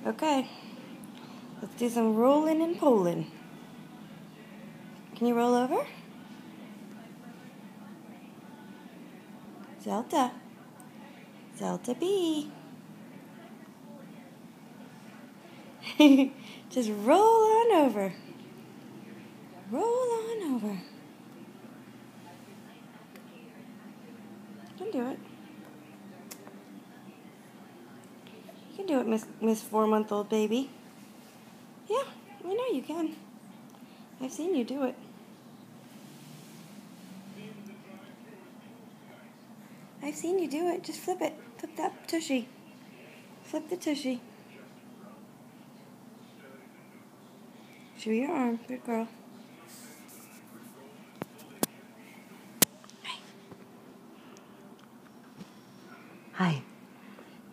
Okay, let's do some rolling and pulling. Can you roll over? Zelda. Zelda B. Just roll on over. Roll on over. You can do it. You can do it, Miss 4-month-old baby. Yeah, I know you can. I've seen you do it. I've seen you do it. Just flip it. Flip that tushy. Flip the tushy. Show your arm. Good girl. Hi. Hi.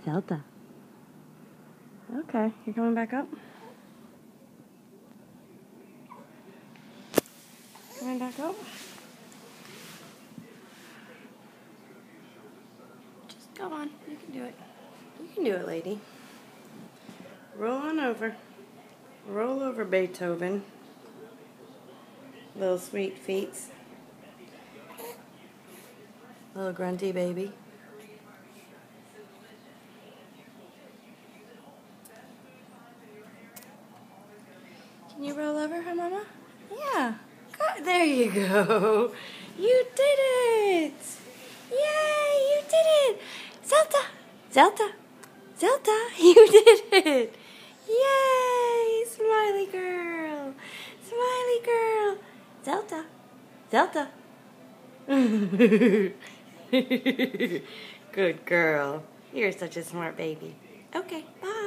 Zelda. Okay, you're coming back up? Coming back up? Just go on. You can do it. You can do it, lady. Roll on over. Roll over, Beethoven. Little sweet feet. Little grunty baby. Can you roll over her, Mama? Yeah. There you go. You did it. Yay, you did it. Zelda. Zelda. Zelda, you did it. Yay, smiley girl. Smiley girl. Zelda. Zelda. Good girl. You're such a smart baby. Okay, bye.